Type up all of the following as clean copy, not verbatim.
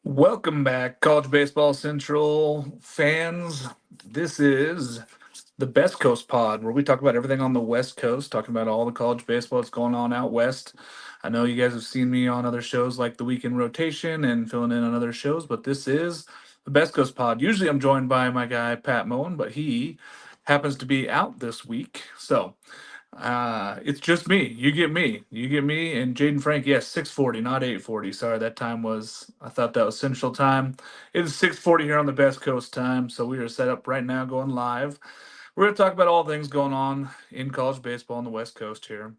Welcome back, College Baseball Central fans. This is the Best Coast Pod, where we talk about everything on the West Coast, talking about all the college baseball that's going on out west. I know you guys have seen me on other shows like the Weekend Rotation and filling in on other shows, but this is the Best Coast Pod. Usually I'm joined by my guy, Pat Moen, but he happens to be out this week. It's just me. You get me. You get me and Jaden Frank. Yes, 6:40, not 8:40. Sorry, that time was. I thought that was Central Time. It is 6:40 here on the Best Coast time. So we are set up right now, going live. We're going to talk about all things going on in college baseball on the West Coast here.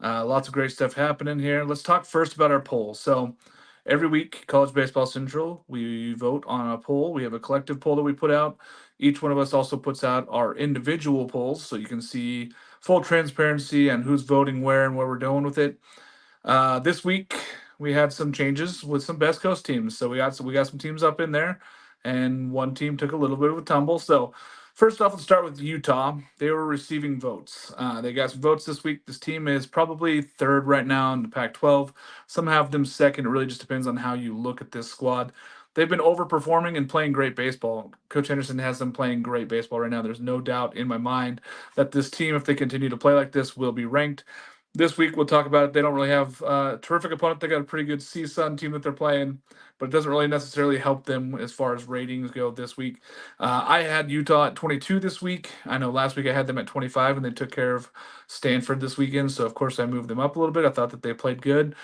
Lots of great stuff happening here. Let's talk first about our poll. So every week, College Baseball Central, we vote on a poll. We have a collective poll that we put out. Each one of us also puts out our individual polls, so you can see full transparency on who's voting where and where we're doing with it. This week, we had some changes with some Best Coast teams. So we got some teams up in there, and one team took a little bit of a tumble. So first off, let's start with Utah. They were receiving votes. They got some votes this week. This team is probably third right now in the Pac-12. Some have them second. It really just depends on how you look at this squad. They've been overperforming and playing great baseball. Coach Henderson has them playing great baseball right now. There's no doubt in my mind that this team, if they continue to play like this, will be ranked. This week we'll talk about it. They don't really have a terrific opponent. They got a pretty good CSUN team that they're playing, but it doesn't really necessarily help them as far as ratings go this week. I had Utah at 22 this week. I know last week I had them at 25, and they took care of Stanford this weekend. So of course I moved them up a little bit. I thought that they played good.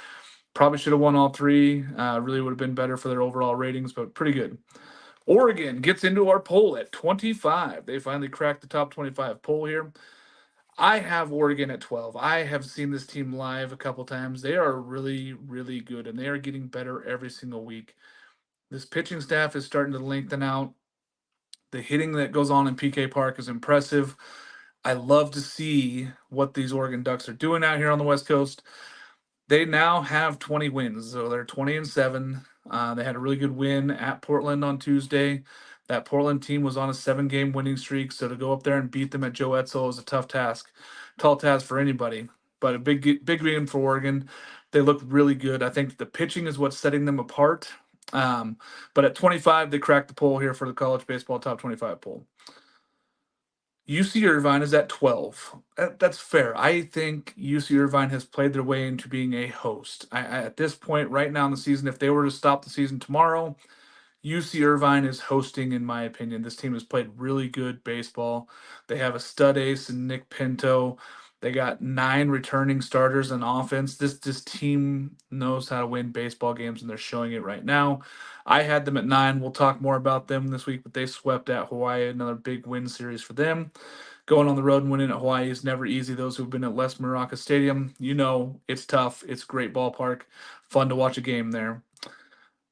Probably should have won all three. Really would have been better for their overall ratings, but pretty good. Oregon gets into our poll at 25. They finally cracked the top 25 poll here. I have Oregon at 12. I have seen this team live a couple times. They are really, really good, and they are getting better every single week. This pitching staff is starting to lengthen out. The hitting that goes on in PK Park is impressive. I love to see what these Oregon Ducks are doing out here on the West Coast. They now have 20 wins, so they're 20-7. They had a really good win at Portland on Tuesday. That Portland team was on a 7-game winning streak, so to go up there and beat them at Joe Etzel is a tough task, tall task for anybody. But a big win for Oregon. They look really good. I think the pitching is what's setting them apart. But at 25, they cracked the poll here for the college baseball top 25 poll. UC Irvine is at 12. That's fair. I think UC Irvine has played their way into being a host. At this point, right now in the season, if they were to stop the season tomorrow, UC Irvine is hosting, in my opinion. This team has played really good baseball. They have a stud ace in Nick Pinto. They got 9 returning starters on offense. This team knows how to win baseball games, and they're showing it right now. I had them at 9. We'll talk more about them this week, but they swept at Hawaii, another big win series for them. Going on the road and winning at Hawaii is never easy. Those who've been at Les Maraca Stadium, you know it's tough. It's a great ballpark. Fun to watch a game there.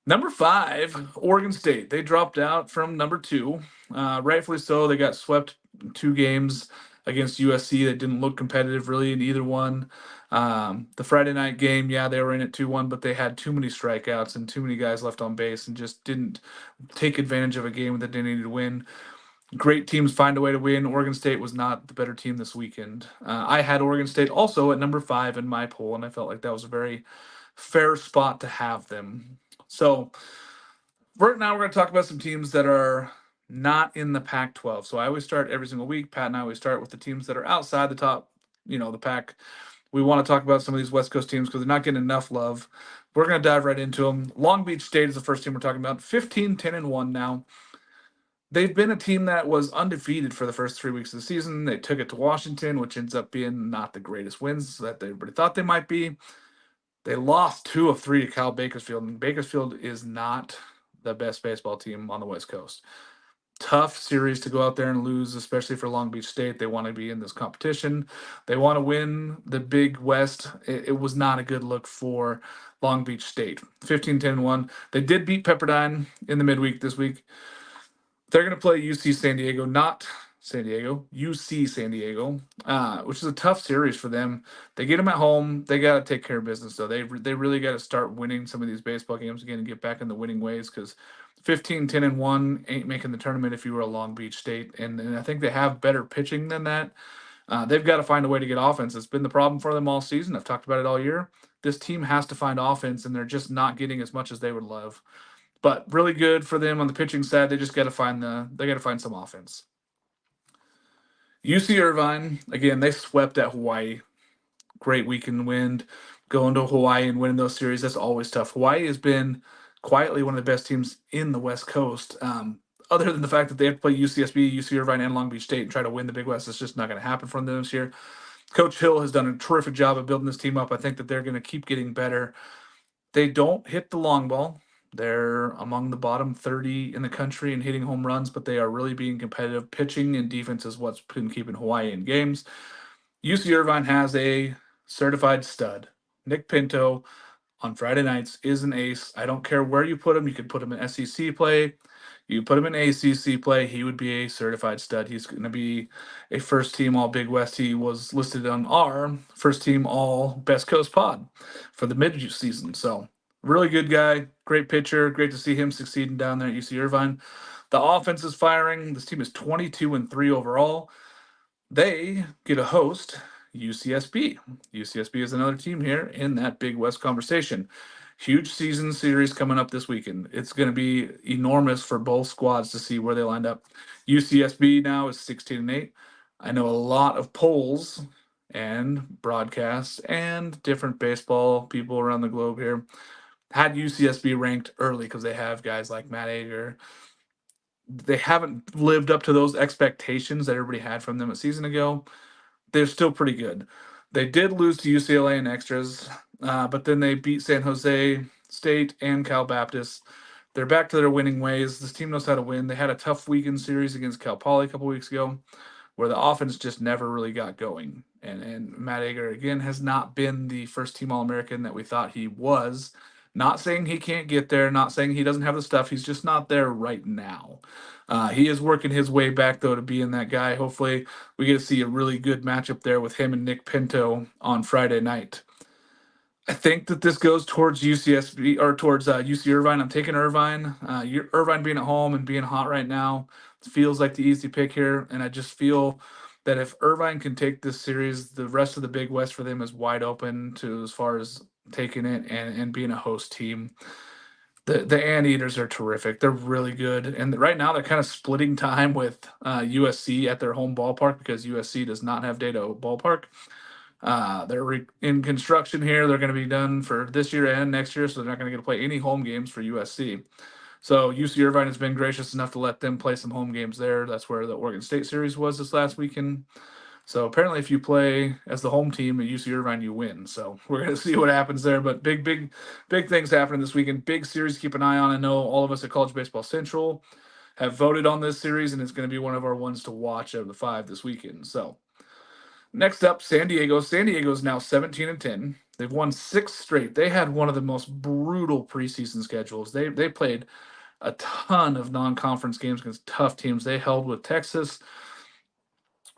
Number 5, Oregon State. They dropped out from number 2. Rightfully so. They got swept 2 games against USC that didn't look competitive really in either one. The Friday night game, yeah, they were in it 2-1, but they had too many strikeouts and too many guys left on base and just didn't take advantage of a game that they needed to win. Great teams find a way to win. Oregon State was not the better team this weekend. I had Oregon State also at number 5 in my poll, and I felt like that was a very fair spot to have them. So right now we're going to talk about some teams that are not in the Pac-12. So I always start every single week. Pat and I always start with the teams that are outside the top, the Pac. We want to talk about some of these West Coast teams because they're not getting enough love. We're going to dive right into them. Long Beach State is the first team we're talking about. 15-10-1 now. They've been a team that was undefeated for the first 3 weeks of the season. They took it to Washington, which ends up being not the greatest wins that everybody thought they might be. They lost 2 of 3 to Cal Bakersfield, and Bakersfield is not the best baseball team on the West Coast. Tough series to go out there and lose, especially for Long Beach State. They want to be in this competition. They want to win the Big West. It was not a good look for Long Beach State. 15-10-1. They did beat Pepperdine in the midweek this week. They're going to play UC San Diego, not San Diego, UC San Diego, which is a tough series for them. They get them at home. They got to take care of business, though. They really got to start winning some of these baseball games again and get back in the winning ways because 15-10-1 ain't making the tournament if you were a Long Beach State. And I think they have better pitching than that. They've got to find a way to get offense. It's been the problem for them all season. I've talked about it all year. This team has to find offense, and they're just not getting as much as they would love. But really good for them on the pitching side. They just got to find some offense. UC Irvine, again, they swept at Hawaii. Great weekend win. Going to Hawaii and winning those series, that's always tough. Hawaii has been quietly one of the best teams in the West Coast. Other than the fact that they have to play UCSB, UC Irvine, and Long Beach State and try to win the Big West, it's just not going to happen for them this year. Coach Hill has done a terrific job of building this team up. I think that they're going to keep getting better. They don't hit the long ball. They're among the bottom 30 in the country in hitting home runs, but they are really being competitive. Pitching and defense is what's been keeping Hawaii in games. UC Irvine has a certified stud. Nick Pinto on Friday nights is an ace. I don't care where you put him. You could put him in SEC play. You put him in ACC play, he would be a certified stud. He's going to be a first team All Big West. He was listed on our first team All Best Coast pod for the mid season. So, really good guy, great pitcher. Great to see him succeeding down there at UC Irvine. The offense is firing. This team is 22-3 overall. They get a host, UCSB. UCSB is another team here in that Big West conversation. Huge season series coming up this weekend. It's going to be enormous for both squads to see where they lined up. UCSB now is 16-8. I know a lot of polls and broadcasts and different baseball people around the globe here had UCSB ranked early because they have guys like Matt Ager. They haven't lived up to those expectations that everybody had from them a season ago. They're still pretty good. They did lose to UCLA in extras, but then they beat San Jose State and Cal Baptist. They're back to their winning ways. This team knows how to win. They had a tough weekend series against Cal Poly a couple weeks ago where the offense just never really got going. And Matt Ager, again, has not been the first team All-American that we thought he was. Not saying he can't get there, not saying he doesn't have the stuff. He's just not there right now. He is working his way back, though, to being that guy. Hopefully, we get to see a really good matchup there with him and Nick Pinto on Friday night. I think that this goes towards UCSB or towards UC Irvine. I'm taking Irvine. Irvine being at home and being hot right now feels like the easy pick here. And I just feel that if Irvine can take this series, the rest of the Big West for them is wide open to as far as taking it and being a host team. The Anteaters are terrific. They're really good. And right now they're kind of splitting time with USC at their home ballpark because USC does not have Data Ballpark. They're in construction here. They're going to be done for this year and next year, so they're not going to get to play any home games for USC. So UC Irvine has been gracious enough to let them play some home games there. That's where the Oregon State series was this last weekend. So apparently if you play as the home team at UC Irvine, you win. So we're going to see what happens there. But big things happening this weekend. Big series to keep an eye on. I know all of us at College Baseball Central have voted on this series, and it's going to be one of our ones to watch out of the 5 this weekend. So next up, San Diego. San Diego is now 17-10. They've won 6 straight. They had one of the most brutal preseason schedules. They played a ton of non-conference games against tough teams. They held with Texas.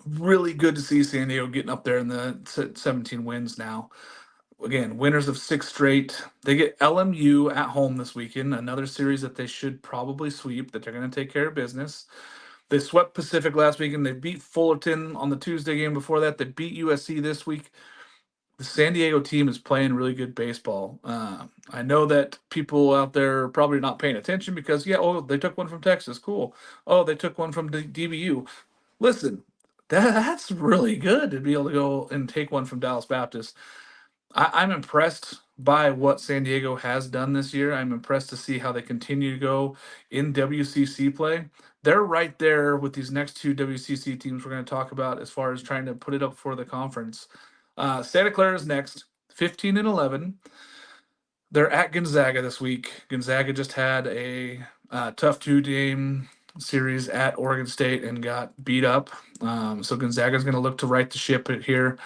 Really good to see San Diego getting up there in the 17 wins now. Again, winners of 6 straight. They get LMU at home this weekend, another series that they should probably sweep, that they're going to take care of business. They swept Pacific last week, and they beat Fullerton on the Tuesday game before that. They beat USC this week. The San Diego team is playing really good baseball. I know that people out there are probably not paying attention because, they took one from Texas. Cool. Oh, they took one from DBU. Listen, that's really good to be able to go and take one from Dallas Baptist. I'm impressed by what San Diego has done this year. I'm impressed to see how they continue to go in WCC play. They're right there with these next 2 WCC teams we're going to talk about as far as trying to put it up for the conference. Santa Clara is next, 15-11. They're at Gonzaga this week. Gonzaga just had a tough 2-game series at Oregon State and got beat up. So Gonzaga's going to look to right the ship here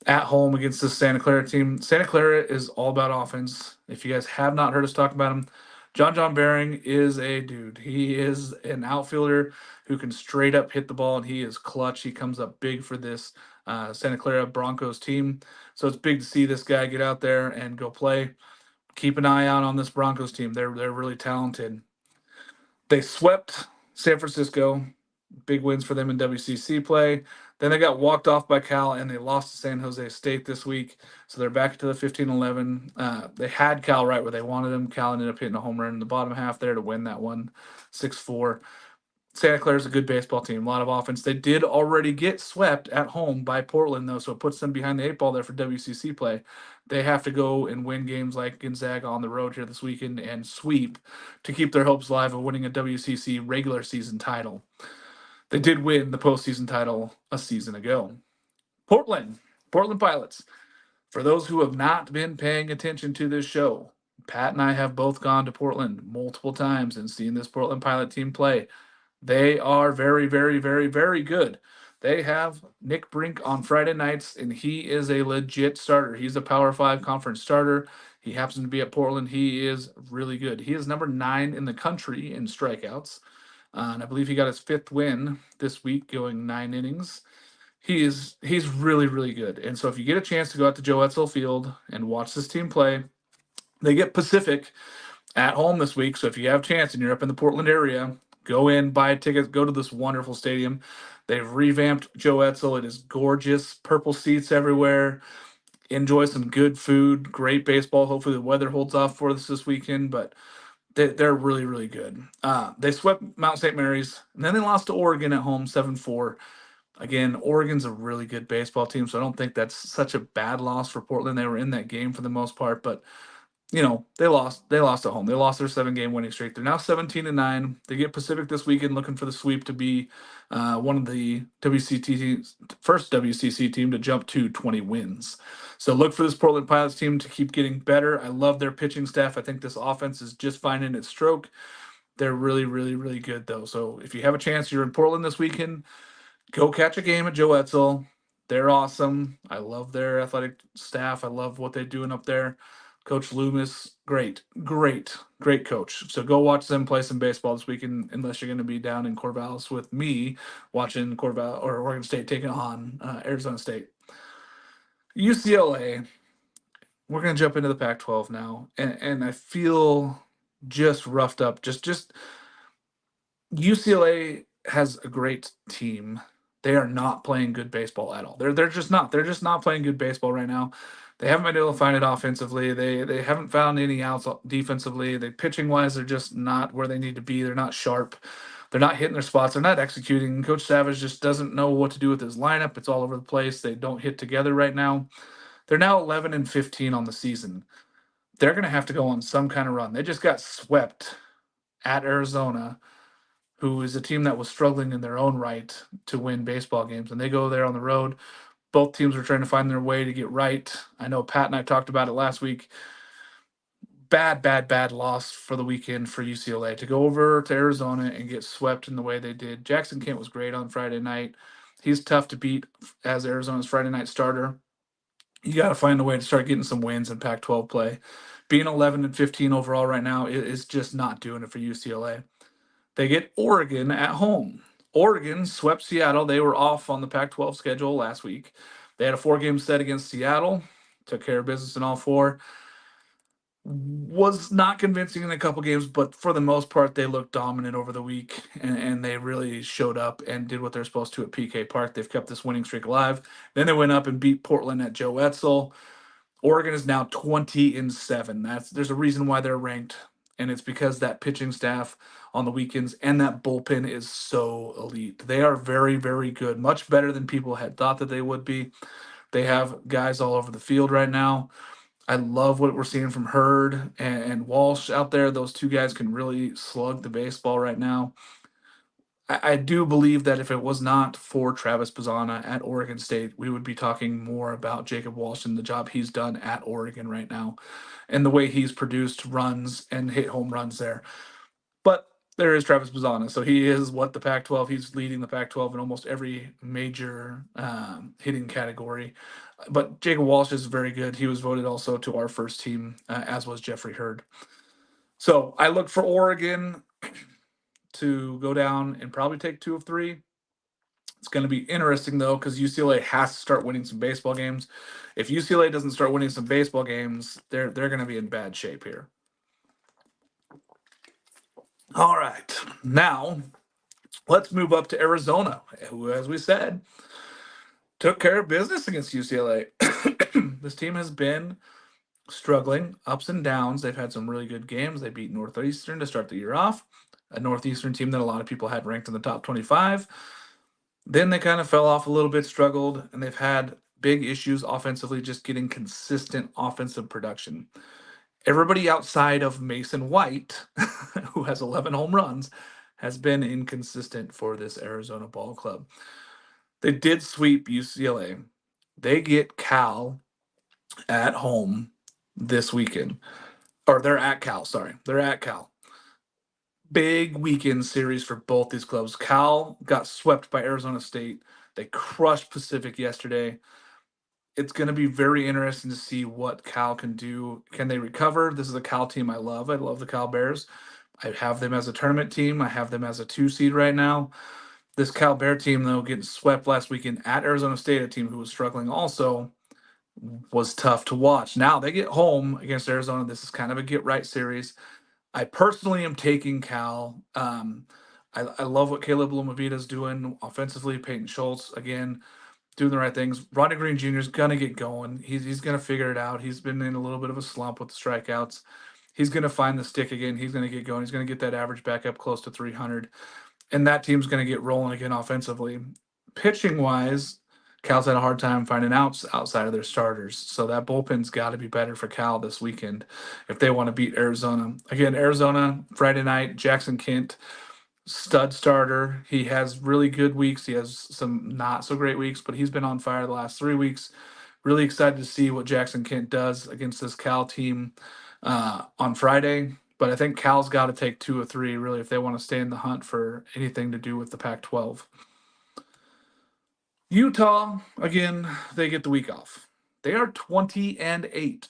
at home against the Santa Clara team. Santa Clara is all about offense. If you guys have not heard us talk about him, John Bering is a dude. He is an outfielder who can straight up hit the ball, and he is clutch. He comes up big for this Santa Clara Broncos team. So it's big to see this guy get out there and go play. Keep an eye out on this Broncos team. They're really talented. They swept San Francisco. Big wins for them in WCC play. Then they got walked off by Cal, and they lost to San Jose State this week. So they're back to the 15-11. They had Cal right where they wanted him. Cal ended up hitting a home run in the bottom half there to win that one, 6-4. Santa Clara is a good baseball team, a lot of offense. They did already get swept at home by Portland, though, so it puts them behind the eight ball there for WCC play. They have to go and win games like Gonzaga on the road here this weekend and sweep to keep their hopes alive of winning a WCC regular season title. They did win the postseason title a season ago. Portland Pilots. For those who have not been paying attention to this show, Pat and I have both gone to Portland multiple times and seen this Portland Pilot team play. They are very, very, very, very good. They have Nick Brink on Friday nights, and he is a legit starter. He's a Power 5 conference starter. He happens to be at Portland. He is really good. He is number 9 in the country in strikeouts. And I believe he got his 5th win this week, going 9 innings. He's really, really good. And so if you get a chance to go out to Joe Etzel Field and watch this team play, they get Pacific at home this week. So if you have a chance and you're up in the Portland area, go in, buy a ticket, go to this wonderful stadium. They've revamped Joe Etzel. It is gorgeous, purple seats everywhere. Enjoy some good food, great baseball. Hopefully the weather holds off for us this weekend, but they're really, really good. They swept Mount St. Mary's, and then they lost to Oregon at home 7-4. Again, Oregon's a really good baseball team, so I don't think that's such a bad loss for Portland. They were in that game for the most part, but they lost. They lost at home. They lost their 7-game winning streak. They're now 17-9. They get Pacific this weekend, looking for the sweep to be one of the first WCC team to jump to 20 wins. So look for this Portland Pilots team to keep getting better. I love their pitching staff. I think this offense is just finding its stroke. They're really, really, really good though. So if you have a chance, you're in Portland this weekend, go catch a game at Joe Etzel. They're awesome. I love their athletic staff. I love what they're doing up there. Coach Loomis, great, great, great coach. So go watch them play some baseball this weekend, unless you're going to be down in Corvallis with me watching Corvallis or Oregon State taking on Arizona State. UCLA, we're going to jump into the Pac-12 now, and I feel just roughed up. Just UCLA has a great team. They are not playing good baseball at all. They're just not. They're just not playing good baseball right now. They haven't been able to find it offensively. They haven't found any outs defensively. They pitching wise, they're just not where they need to be. They're not sharp. They're not hitting their spots. They're not executing. Coach Savage just doesn't know what to do with his lineup. It's all over the place. They don't hit together right now. They're now 11-15 on the season. They're going to have to go on some kind of run. They just got swept at Arizona, who is a team that was struggling in their own right to win baseball games. And they go there on the road. Both teams are trying to find their way to get right. I know Pat and I talked about it last week. Bad, bad, bad loss for the weekend for UCLA to go over to Arizona and get swept in the way they did. Jackson Kent was great on Friday night. He's tough to beat as Arizona's Friday night starter. You got to find a way to start getting some wins in Pac-12 play. Being 11-15 overall right now is just not doing it for UCLA. They get Oregon at home. Oregon swept Seattle. They were off on the Pac-12 schedule last week. They had a 4-game set against Seattle, took care of business in all 4. Was not convincing in a couple games, but for the most part, they looked dominant over the week, and they really showed up and did what they're supposed to at PK Park. They've kept this winning streak alive. Then they went up and beat Portland at Joe Etzel. Oregon is now 20-7. There's a reason why they're ranked, and it's because that pitching staff on the weekends and that bullpen is so elite. They are very, very good, much better than people had thought that they would be. They have guys all over the field right now. I love what we're seeing from Hurd and Walsh out there. Those two guys can really slug the baseball right now. I do believe that if it was not for Travis Bazzana at Oregon State, we would be talking more about Jacob Walsh and the job he's done at Oregon right now and the way he's produced runs and hit home runs there. But there is Travis Bazzana. So he is the Pac-12. He's leading the Pac-12 in almost every major hitting category. But Jacob Walsh is very good. He was voted also to our first team, as was Jeffrey Hurd. So I look for Oregon to go down and probably take 2 of 3. It's going to be interesting, though, because UCLA has to start winning some baseball games. If UCLA doesn't start winning some baseball games, they're going to be in bad shape here. All right. Now, let's move up to Arizona, who, as we said, took care of business against UCLA. This team has been struggling, ups and downs. They've had some really good games. They beat Northeastern to start the year off, a Northeastern team that a lot of people had ranked in the top 25. Then they kind of fell off a little bit, struggled, and they've had big issues offensively, just getting consistent offensive production. Everybody outside of Mason White, who has 11 home runs, has been inconsistent for this Arizona ball club. They did sweep UCLA. They get Cal at home this weekend. Or they're at Cal, sorry. They're at Cal. Big weekend series for both these clubs. Cal got swept by Arizona State. They crushed Pacific yesterday. It's going to be very interesting to see what Cal can do. Can they recover? This is a Cal team I love. I love the Cal Bears. I have them as a tournament team. I have them as a 2 seed right now. This Cal Bear team, though, getting swept last weekend at Arizona State, a team who was struggling also, was tough to watch. Now they get home against Arizona. This is kind of a get right series. I personally am taking Cal. I love what Caleb Lumavita is doing offensively. Peyton Schultz, again, doing the right things. Rodney Green Jr. is going to get going. He's going to figure it out. He's been in a little bit of a slump with the strikeouts. He's going to find the stick again. He's going to get going. He's going to get that average back up close to 300. And that team's going to get rolling again offensively. Pitching wise, Cal's had a hard time finding outs outside of their starters. So that bullpen's got to be better for Cal this weekend if they want to beat Arizona. Again, Arizona, Friday night, Jackson Kent, stud starter. He has really good weeks. He has some not so great weeks, but he's been on fire the last 3 weeks. Really excited to see what Jackson Kent does against this Cal team on Friday. But I think Cal's got to take 2 or 3 really if they want to stay in the hunt for anything to do with the Pac-12. Utah, again, they get the week off. They are 20-8.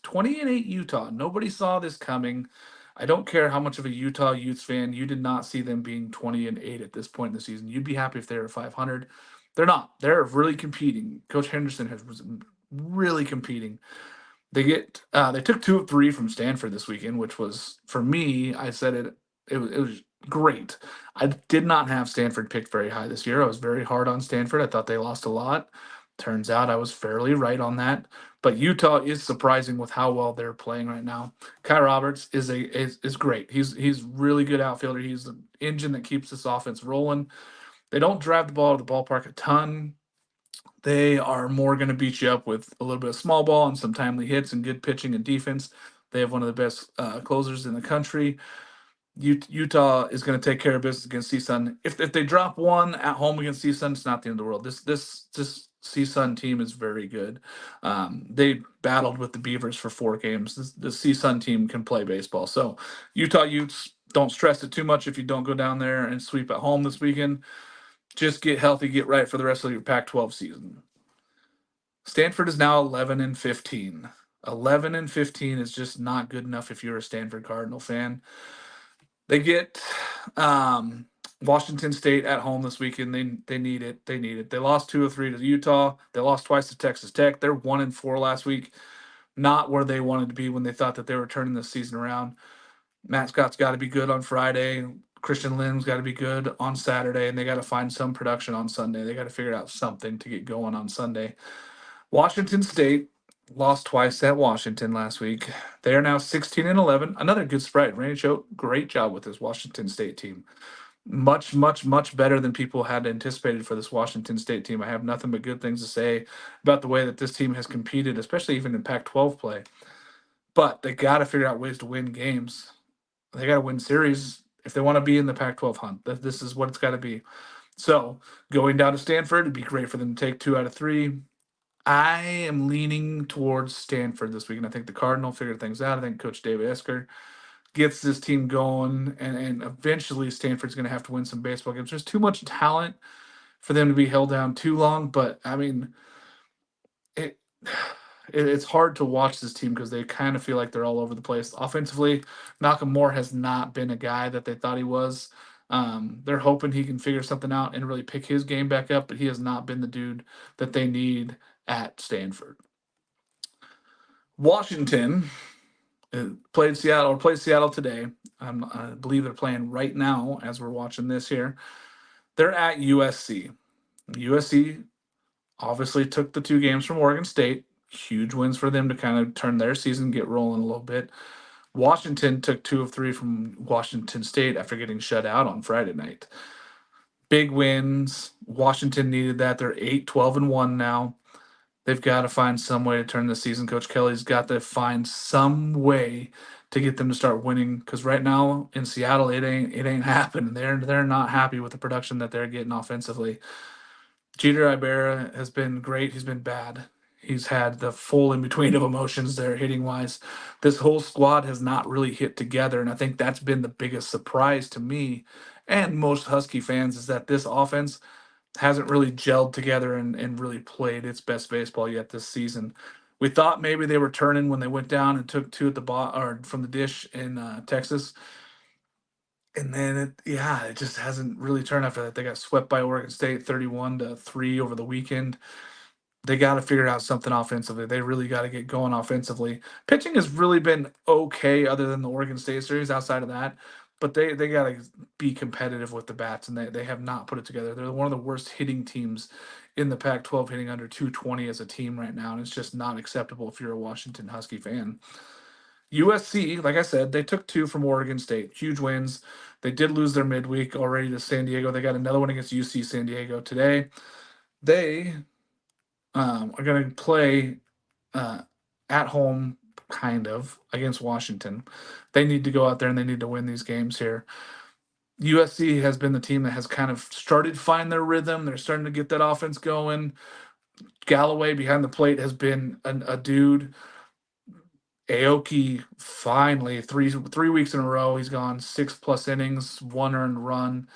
20-8 Utah. Nobody saw this coming. I don't care how much of a Utah Utes fan, you did not see them being 20-8 at this point in the season. You'd be happy if they were 500. They're not. They're really competing. Coach Henderson was really competing. They took 2 of 3 from Stanford this weekend, which was, for me, I said it was great. I did not have Stanford picked very high this year. I was very hard on Stanford. I thought they lost a lot. Turns out I was fairly right on that. But Utah is surprising with how well they're playing right now. Kai Roberts is great. He's really good outfielder. He's the engine that keeps this offense rolling. They don't drive the ball to the ballpark a ton. They are more going to beat you up with a little bit of small ball and some timely hits and good pitching and defense. They have one of the best closers in the country. Utah is going to take care of business against CSUN. If they drop one at home against CSUN, it's not the end of the world. This CSUN team is very good. They battled with the Beavers for 4 games. The CSUN team can play baseball. So Utah Utes, don't stress it too much if you don't go down there and sweep at home this weekend. Just get healthy, get right for the rest of your Pac-12 season. Stanford is now 11-15. 11-15 is just not good enough if you're a Stanford Cardinal fan. They get Washington State at home this weekend. They need it. They need it. They lost 2 or 3 to Utah. They lost twice to Texas Tech. They're 1-4 last week. Not where they wanted to be when they thought that they were turning the season around. Matt Scott's got to be good on Friday. Christian Lynn's got to be good on Saturday, and they got to find some production on Sunday. They got to figure out something to get going on Sunday. Washington State lost twice at Washington last week. They are now 16-11. Another good spread. Randy Choate, great job with this Washington State team. Much, much, much better than people had anticipated for this Washington State team. I have nothing but good things to say about the way that this team has competed, especially even in Pac-12 play. But they got to figure out ways to win games. They got to win series if they want to be in the Pac-12 hunt. This is what it's got to be. So going down to Stanford, it'd be great for them to take 2 out of 3. I am leaning towards Stanford this week, and I think the Cardinal figured things out. I think Coach David Esker gets this team going, and eventually Stanford's going to have to win some baseball games. There's too much talent for them to be held down too long, but, I mean, it's hard to watch this team because they kind of feel like they're all over the place. Offensively, Malcolm Moore has not been a guy that they thought he was. They're hoping he can figure something out and really pick his game back up, but he has not been the dude that they need at Stanford. Washington played Seattle today. I believe they're playing right now as we're watching this here. They're at USC. USC obviously took the 2 games from Oregon State. Huge wins for them to kind of turn their season, get rolling a little bit. Washington took 2 of 3 from Washington State after getting shut out on Friday night. Big wins. Washington needed that. They're 8-12-1 now. They've got to find some way to turn the season. Coach Kelly's got to find some way to get them to start winning, because right now in Seattle it ain't happening. They're not happy with the production that they're getting offensively. Jeter Ibarra has been great. He's been bad. He's had the full in between of emotions there hitting wise. This whole squad has not really hit together, and I think that's been the biggest surprise to me and most Husky fans, is that this offense hasn't really gelled together and really played its best baseball yet this season. We thought maybe they were turning when they went down and took 2 at the or from the dish in Texas, and then it just hasn't really turned after that. They got swept by Oregon State 31-3 over the weekend. They got to figure out something offensively. They really got to get going offensively. Pitching has really been okay, other than the Oregon State series. Outside of that, but they got to be competitive with the bats, and they have not put it together. They're one of the worst hitting teams in the Pac-12, hitting under 220 as a team right now, and it's just not acceptable if you're a Washington Husky fan. USC, like I said, they took 2 from Oregon State. Huge wins. They did lose their midweek already to San Diego. They got another one against UC San Diego today. They are going to play uh, at home, kind of, against Washington. They need to go out there and they need to win these games here. USC has been the team that has kind of started to find their rhythm. They're starting to get that offense going. Galloway behind the plate has been a dude. Aoki finally 3 weeks in a row, he's gone 6+ innings, 1 earned run,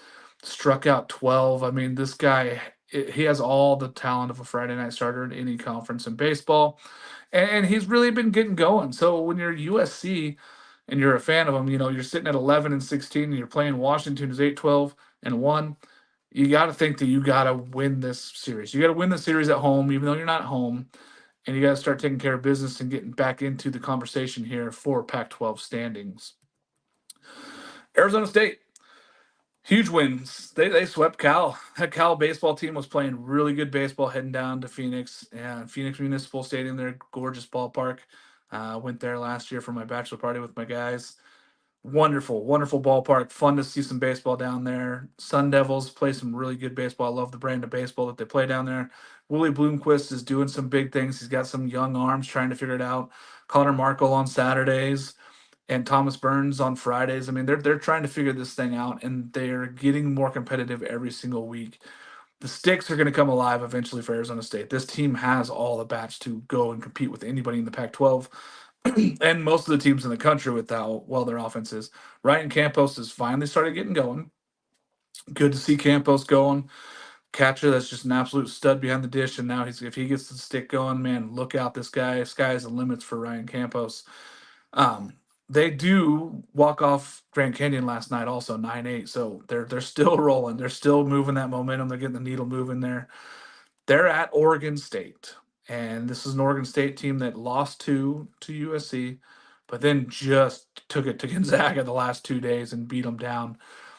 struck out 12. I mean, this guy, he has all the talent of a Friday night starter in any conference in baseball, and he's really been getting going. So when you're USC and you're a fan of him, you're sitting at 11-16 and you're playing Washington, who's 8-12-1. You got to think that you got to win this series. You got to win the series at home, even though you're not home, and you got to start taking care of business and getting back into the conversation here for Pac-12 standings. Arizona State, huge wins. They swept Cal. That Cal baseball team was playing really good baseball heading down to Phoenix, and Phoenix Municipal Stadium, their gorgeous ballpark. Went there last year for my bachelor party with my guys. Wonderful, wonderful ballpark. Fun to see some baseball down there. Sun Devils play some really good baseball. I love the brand of baseball that they play down there. Willie Bloomquist is doing some big things. He's got some young arms trying to figure it out. Connor Markle on Saturdays and Thomas Burns on Fridays. I mean, they're trying to figure this thing out, and they're getting more competitive every single week. The sticks are going to come alive eventually for Arizona State. This team has all the bats to go and compete with anybody in the Pac-12 and most of the teams in the country with how well their offense is. Ryan Campos has finally started getting going. Good to see Campos going. Catcher that's just an absolute stud behind the dish, and now if he gets the stick going, man, look out! This guy, sky is the limits for Ryan Campos. They do walk off Grand Canyon last night, also 9-8. So they're still rolling. They're still moving that momentum. They're getting the needle moving there. They're at Oregon State, and this is an Oregon State team that lost to USC, but then just took it to Gonzaga the last 2 days and beat them down.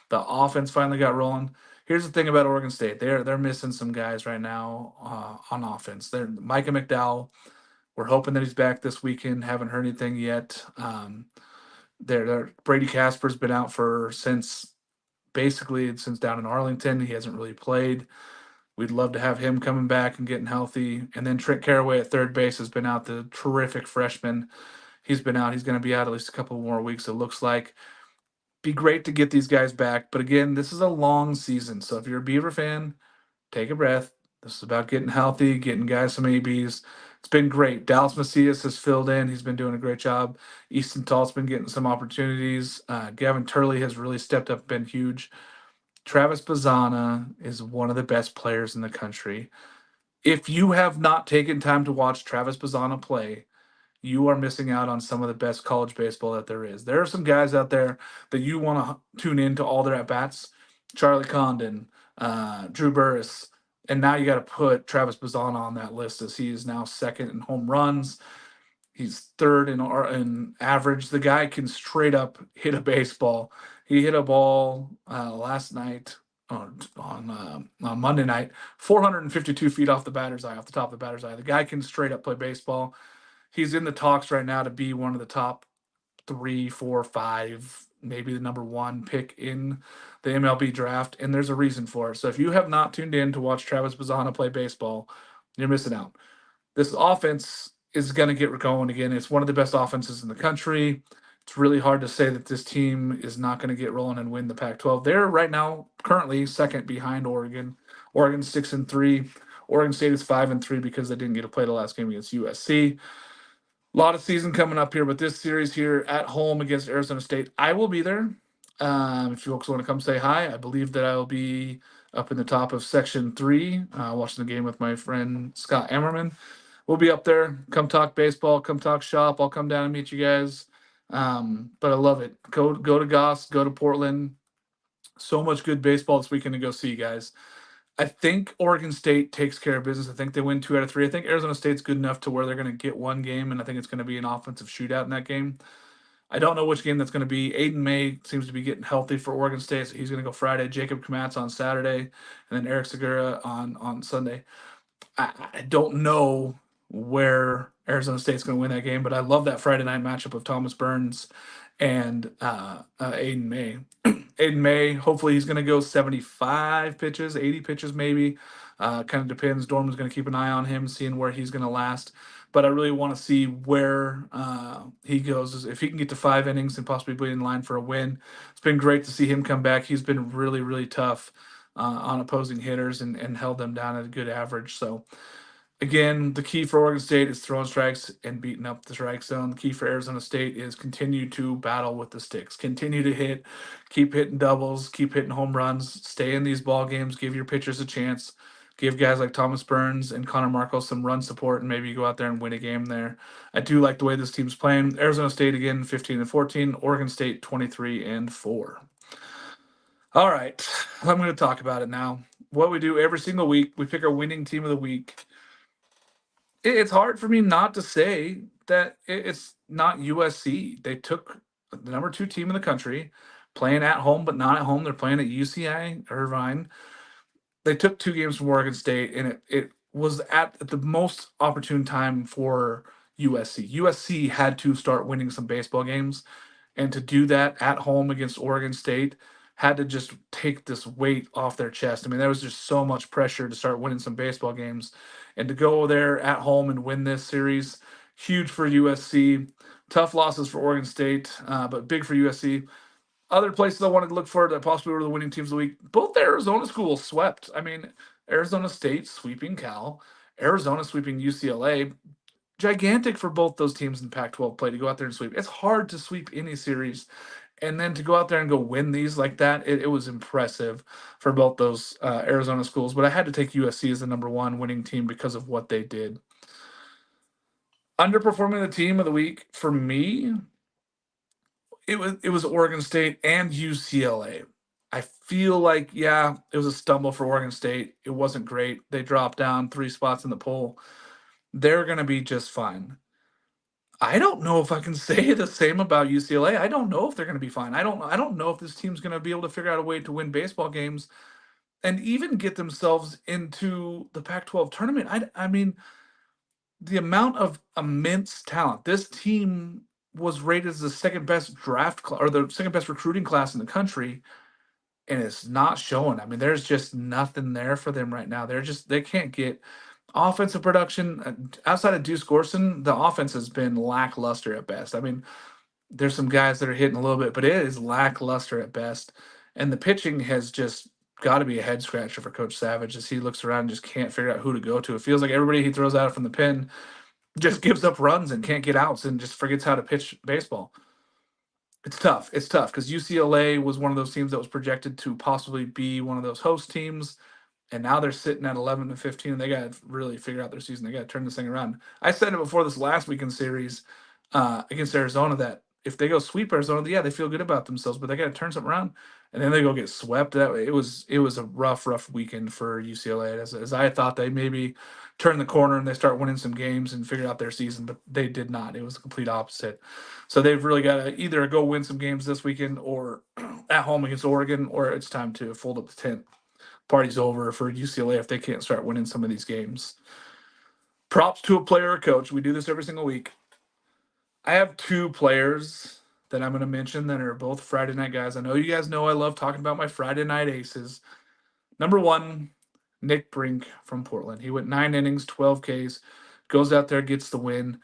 The offense finally got rolling. Here's the thing about Oregon State: they're missing some guys right now on offense. They're Micah McDowell. We're hoping that he's back this weekend. Haven't heard anything yet. Brady Casper's been out since down in Arlington. He hasn't really played. We'd love to have him coming back and getting healthy. And then Trent Caraway at third base has been out, the terrific freshman. He's been out. He's going to be out at least a couple more weeks, it looks like. Be great to get these guys back. But again, this is a long season. So if you're a Beaver fan, take a breath. This is about getting healthy, getting guys some ABs. It's been great. Dallas Macias has filled in. He's been doing a great job. Easton Talt's been getting some opportunities. Gavin Turley has really stepped up, been huge. Travis Bazzana is one of the best players in the country. If you have not taken time to watch Travis Bazzana play, you are missing out on some of the best college baseball that there is. There are some guys out there that you want to tune in to all their at-bats. Charlie Condon, Drew Burris, and now you got to put Travis Bazzana on that list, as he is now second in home runs. He's third in average. The guy can straight up hit a baseball. He hit a ball last night on Monday night, 452 feet off the batter's eye, off the top of the batter's eye. The guy can straight up play baseball. He's in the talks right now to be one of the top 3, 4, 5, maybe the number 1 pick in the MLB draft, and there's a reason for it. So if you have not tuned in to watch Travis Bazzana play baseball, you're missing out. This offense is going to get going again. It's one of the best offenses in the country. It's really hard to say that this team is not going to get rolling and win the Pac-12. They're right now currently second behind Oregon. Oregon's 6-3. Oregon State is 5-3 because they didn't get to play the last game against USC. A lot of season coming up here, but this series here at home against Arizona State, I will be there. If you folks want to come say hi, I believe that I will be up in the top of Section 3, watching the game with my friend Scott Emmerman. We'll be up there. Come talk baseball. Come talk shop. I'll come down and meet you guys. But I love it. Go to Goss. Go to Portland. So much good baseball this weekend to go see, guys. I think Oregon State takes care of business. I think they win 2 out of 3. I think Arizona State's good enough to where they're going to get one game, and I think it's going to be an offensive shootout in that game. I don't know which game that's going to be. Aiden May seems to be getting healthy for Oregon State, so he's going to go Friday. Jacob Kamatz on Saturday, and then Eric Segura on Sunday. I don't know where Arizona State's going to win that game, but I love that Friday night matchup of Thomas Burns and Aiden May. Aiden May, hopefully he's going to go 75 pitches, 80 pitches maybe. Kind of depends. Dorman's going to keep an eye on him, seeing where he's going to last. But I really want to see where he goes. If he can get to 5 innings and possibly be in line for a win. It's been great to see him come back. He's been really, really tough on opposing hitters and held them down at a good average. So, again, the key for Oregon State is throwing strikes and beating up the strike zone. The key for Arizona State is continue to battle with the sticks. Continue to hit, keep hitting doubles, keep hitting home runs, stay in these ball games, give your pitchers a chance, give guys like Thomas Burns and Connor Markle some run support, and maybe you go out there and win a game there. I do like the way this team's playing. Arizona State, again, 15-14. Oregon State, 23-4. All right, I'm going to talk about it now. What we do every single week, we pick our winning team of the week. It's hard for me not to say that it's not USC. They took the number 2 team in the country, playing at home but not at home. They're playing at UCI Irvine. They took 2 games from Oregon State, and it was at the most opportune time for USC. USC had to start winning some baseball games, and to do that at home against Oregon State had to just take this weight off their chest. I mean, there was just so much pressure to start winning some baseball games, and to go there at home and win this series, huge for USC. Tough losses for Oregon State, but big for USC. Other places I wanted to look for that possibly were the winning teams of the week. Both Arizona schools swept. I mean, Arizona State sweeping Cal, Arizona sweeping UCLA. Gigantic for both those teams in Pac-12 play to go out there and sweep. It's hard to sweep any series, and then to go out there and go win these like that, it was impressive for both those Arizona schools. But I had to take USC as the number 1 winning team because of what they did. Underperforming the team of the week for me, it was Oregon State and UCLA. I feel like, yeah, it was a stumble for Oregon State. It wasn't great. They dropped down 3 spots in the poll. They're going to be just fine. I don't know if I can say the same about UCLA. I don't know if they're going to be fine. I don't know if this team's going to be able to figure out a way to win baseball games and even get themselves into the Pac-12 tournament. I mean, the amount of immense talent. This team was rated as the second best or the second best recruiting class in the country, and it's not showing. I mean, there's just nothing there for them right now. They can't get offensive production outside of Deuce Gorson. The offense has been lackluster at best. I mean, there's some guys that are hitting a little bit, but it is lackluster at best. And the pitching has just got to be a head scratcher for Coach Savage as he looks around and just can't figure out who to go to. It feels like everybody he throws out from the pen just gives up runs and can't get outs and just forgets how to pitch baseball. It's tough. It's tough because UCLA was one of those teams that was projected to possibly be one of those host teams. And now they're sitting at 11-15, and they got to really figure out their season. They got to turn this thing around. I said it before this last weekend series against Arizona that if they go sweep Arizona, yeah, they feel good about themselves, but they got to turn something around. And then they go get swept. It was a rough weekend for UCLA. As I thought they maybe turn the corner and they start winning some games and figure out their season, but they did not. It was the complete opposite. So they've really got to either go win some games this weekend or at home against Oregon, or it's time to fold up the tent. party's over for UCLA if they can't start winning some of these games. Props to a player or coach. We do this every single week. I have two players that I'm going to mention that are both Friday night guys. I know you guys know I love talking about my Friday night aces. Number one, Nick Brink from Portland. He went 9 innings, 12 Ks, goes out there, gets the win.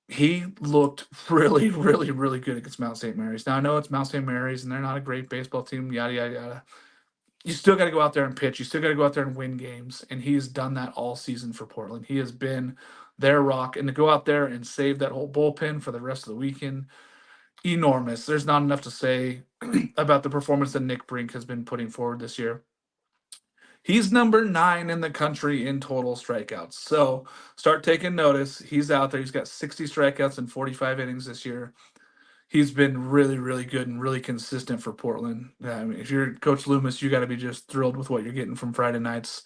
He looked really, really, really good against Mount St. Mary's. Now, I know it's Mount St. Mary's, and they're not a great baseball team, yada, yada, yada. You still got to go out there and pitch. You still got to go out there and win games. And he's done that all season for Portland. He has been their rock. And to go out there and save that whole bullpen for the rest of the weekend, enormous. There's not enough to say about the performance that Nick Brink has been putting forward this year. He's number 9 in the country in total strikeouts. So start taking notice. He's out there. He's got 60 strikeouts in 45 innings this year. He's been really, really good and really consistent for Portland. I mean, if you're Coach Loomis, you got to be just thrilled with what you're getting from Friday nights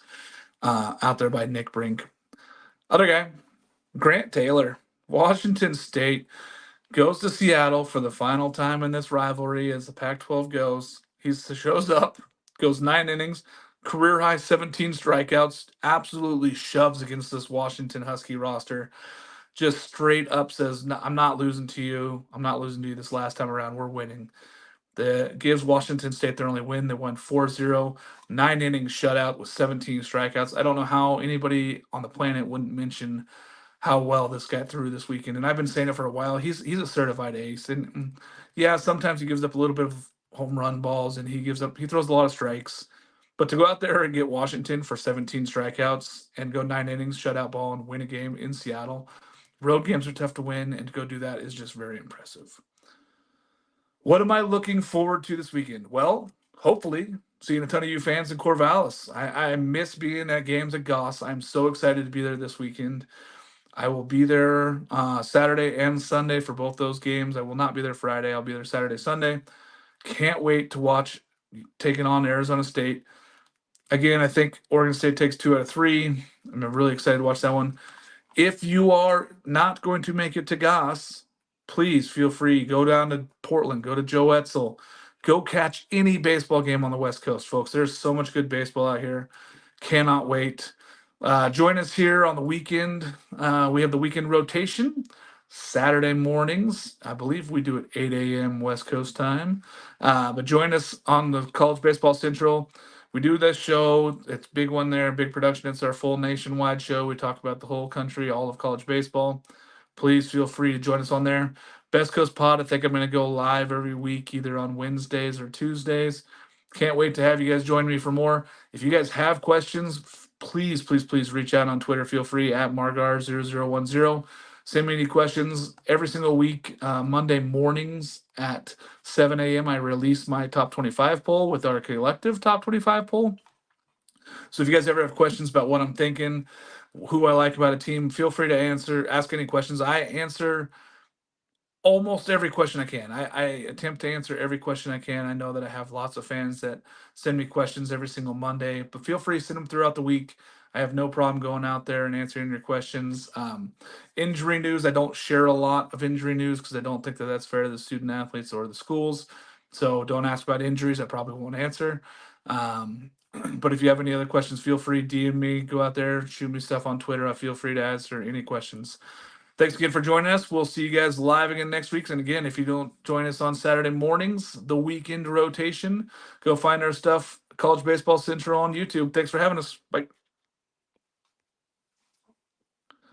out there by Nick Brink. Other guy, Grant Taylor, Washington State, goes to Seattle for the final time in this rivalry as the Pac-12 goes. He shows up, goes 9 innings, career high 17 strikeouts, absolutely shoves against this Washington Husky roster. Just straight up says, I'm not losing to you. I'm not losing to you this last time around. We're winning. That gives Washington State their only win. They won 4-0, 9 innings shutout with 17 strikeouts. I don't know how anybody on the planet wouldn't mention how well this guy threw this weekend. And I've been saying it for a while. He's a certified ace. And yeah, sometimes he gives up a little bit of home run balls and he throws a lot of strikes. But to go out there and get Washington for 17 strikeouts and go 9 innings, shutout ball, and win a game in Seattle, road games are tough to win, and to go do that is just very impressive. What am I looking forward to this weekend? Well, hopefully seeing a ton of you fans in Corvallis. I miss being at games at Goss. I'm so excited to be there this weekend. I will be there Saturday and Sunday for both those games. I will not be there Friday. I'll be there Saturday, Sunday. Can't wait to watch taking on Arizona State. Again, I think Oregon State takes 2 out of 3. I'm really excited to watch that one. If you are not going to make it to Goss, please feel free. Go down to Portland. Go to Joe Etzel. Go catch any baseball game on the West Coast, folks. There's so much good baseball out here. Cannot wait. Join us here on the weekend. We have the weekend rotation. Saturday mornings. I believe we do it 8 a.m. West Coast time. But join us on the College Baseball Central. We do this show. It's a big one there, big production. It's our full nationwide show. We talk about the whole country, all of college baseball. Please feel free to join us on there. Best Coast Pod, I think I'm going to go live every week, either on Wednesdays or Tuesdays. Can't wait to have you guys join me for more. If you guys have questions, please, please, please reach out on Twitter. Feel free at Margar0010. Send me any questions every single week. Monday mornings at 7 a.m. I release my top 25 poll with our collective top 25 poll. So if you guys ever have questions about what I'm thinking, who I like about a team, feel free to ask any questions. I answer almost every question I can. I attempt to answer every question I can. I know that I have lots of fans that send me questions every single Monday, but feel free to send them throughout the week. I have no problem going out there and answering your questions. Injury news, I don't share a lot of injury news because I don't think that that's fair to the student athletes or the schools. So don't ask about injuries. I probably won't answer. But if you have any other questions, feel free, DM me, go out there, shoot me stuff on Twitter. I feel free to answer any questions. Thanks again for joining us. We'll see you guys live again next week. And again, if you don't join us on Saturday mornings, the weekend rotation, go find our stuff, College Baseball Central on YouTube. Thanks for having us. Bye.